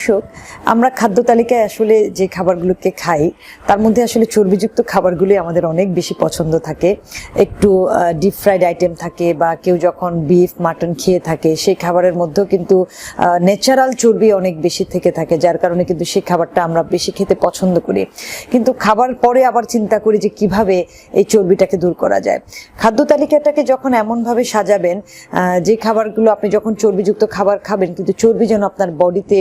দর্শক, আমরা খাদ্য তালিকায় আসলে যে খাবারগুলোকে খাই তার মধ্যে আসলে চর্বিযুক্ত খাবারগুলি আমাদের অনেক বেশি পছন্দ থাকে। একটু ডিপ ফ্রাইড আইটেম থাকে বা কেউ যখন বিফ মাটন খেয়ে থাকে সেই খাবারের মধ্যেও কিন্তু ন্যাচারাল চর্বি অনেক বেশি থেকে থাকে, যার কারণে কিন্তু সেই খাবারটা আমরা বেশি খেতে পছন্দ করি। কিন্তু খাবার পরে আবার চিন্তা করি যে কিভাবে এই চর্বিটাকে দূর করা যায়। খাদ্য তালিকাটাকে যখন এমনভাবে সাজাবেন যে খাবারগুলো আপনি যখন চর্বিযুক্ত খাবার খাবেন কিন্তু চর্বি যেন আপনার বডিতে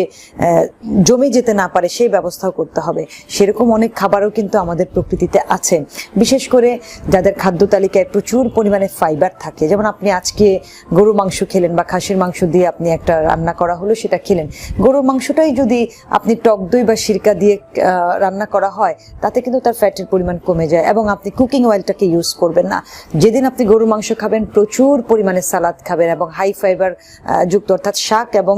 জমে যেতে না পারে সেই ব্যবস্থাও করতে হবে। সেরকম অনেক খাবারও কিন্তু আমাদের প্রকৃতিতে আছে, বিশেষ করে যাদের খাদ্য তালিকায় প্রচুর পরিমাণে ফাইবার থাকে। যেমন আপনি আজকে গরু মাংস খেলেন বা খাসির মাংস দিয়ে আপনি একটা রান্না করা হলো সেটা খেলেন, গরুর মাংসটাই যদি আপনি টক দই বা সিরকা দিয়ে রান্না করা হয় তাতে কিন্তু তার ফ্যাটের পরিমাণ কমে যায় এবং আপনি কুকিং অয়েলটাকে ইউজ করবেন না। যেদিন আপনি গরু মাংস খাবেন প্রচুর পরিমাণে সালাদ খাবেন এবং হাই ফাইবার যুক্ত অর্থাৎ শাক এবং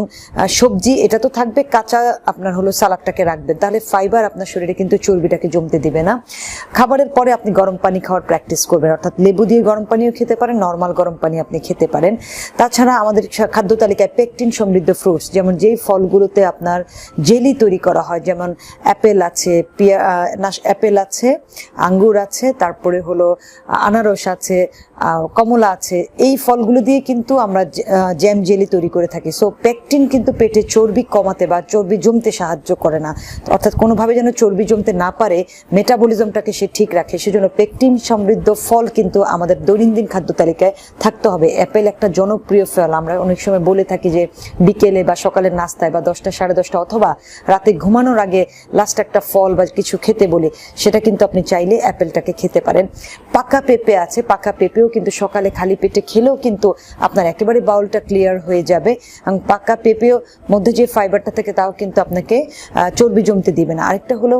সবজি এটা তো থাকবে, কাঁচা আপনার হলো সালাদটাকে রাখবেন, তাহলে ফাইবার আপনার শরীরে কিন্তু চর্বিটাকে জমতে দিবে না। খাবারের পরে আপনি গরম পানি খাওয়ার প্র্যাকটিস করবেন, অর্থাৎ লেবু দিয়ে গরম পানিও খেতে পারেন, নর্মাল গরম পানি আপনি খেতে পারেন। তাছাড়া আমাদের খাদ্য তালিকায় পেকটিন সমৃদ্ধ ফ্রুটস, যেমন যেই ফলগুলোতে আপনার জেলি তৈরি করা হয়, যেমন অ্যাপেল আছে, অ্যাপেল আছে, আঙ্গুর আছে, তারপরে হলো আনারস আছে, কমলা আছে, এই ফলগুলো দিয়ে কিন্তু আমরা জ্যাম জেলি তৈরি করে থাকি। সো পেকটিন কিন্তু পেটে চর্বি কমাতে বা চর্বি জমতে সাহায্য করে না, অর্থাৎ কোনোভাবে যেন চর্বি জমতে না পারে, মেটাবলিজমটাকে সে ঠিক রাখে, সেজন্য পেকটিন সমৃদ্ধ ফল কিন্তু আমাদের দৈনন্দিন খাদ্য তালিকায় থাকতে হবে। অ্যাপেল একটা জনপ্রিয় ফল, আমরা অনেক সময় বলে থাকি যে বিকেলে বা সকালের নাস্তায় বা 10টা সাড়ে 10টা অথবা রাতে ঘুমানোর আগে লাস্ট একটা ফল বা কিছু খেতে বলি, সেটা কিন্তু আপনি চাইলে অ্যাপেলটাকে খেতে পারেন। পাকা পেঁপে আছে, পাকা পেঁপেও কিন্তু সকালে খালি পেটে খেলেও কিন্তু আপনার একেবারে বাউলটা ক্লিয়ার হয়ে যাবে এবং পাকা পেঁপেও মধ্যে যে ফাইবারটা থাকে তাও কিন্তু আপনাকে চর্বি জমতে দিবে না। আরেকটা হলো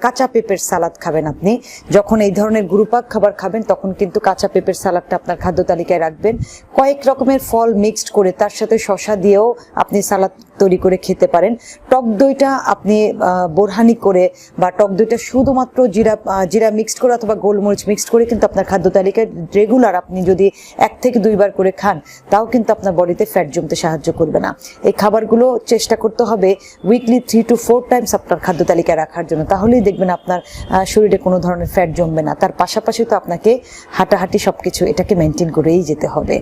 কাঁচা পেঁপের সালাদ খাবেন আপনি। যখন এই ধরনের গুরুপাক খাবার খাবেন তখন কিন্তু কাঁচা পেঁপের সালাদটা আপনার খাদ্য তালিকায় রাখবেন। কয়েক রকমের ফল মিক্সড করে তার সাথে শসা দিয়েও আপনি সালাদ তৈরি করে খেতে পারেন। টক দইটা আপনি বোরহানি করে বা টক দইটা শুধুমাত্র জিরা মিক্সড করে অথবা গোলমরিচ মিক্সড করে কিন্তু আপনার খাদ্য তালিকায় রেগুলার আপনি যদি 1 থেকে 2 বার করে খান তাও কিন্তু আপনার বডিতে ফ্যাট জমতে সাহায্য করবে না। এই খাবারগুলো চেষ্টা করতে হবে উইকলি 3 to 4 টাইমস আপনার খাদ্য তালিকায় রাখার জন্য, তাহলেই দেখবেন আপনার শরীরে কোনো ধরনের ফ্যাট জমবে না। তার পাশাপাশি তো আপনাকে হাঁটাহাঁটি সবকিছু এটাকে মেনটেন করেই যেতে হবে।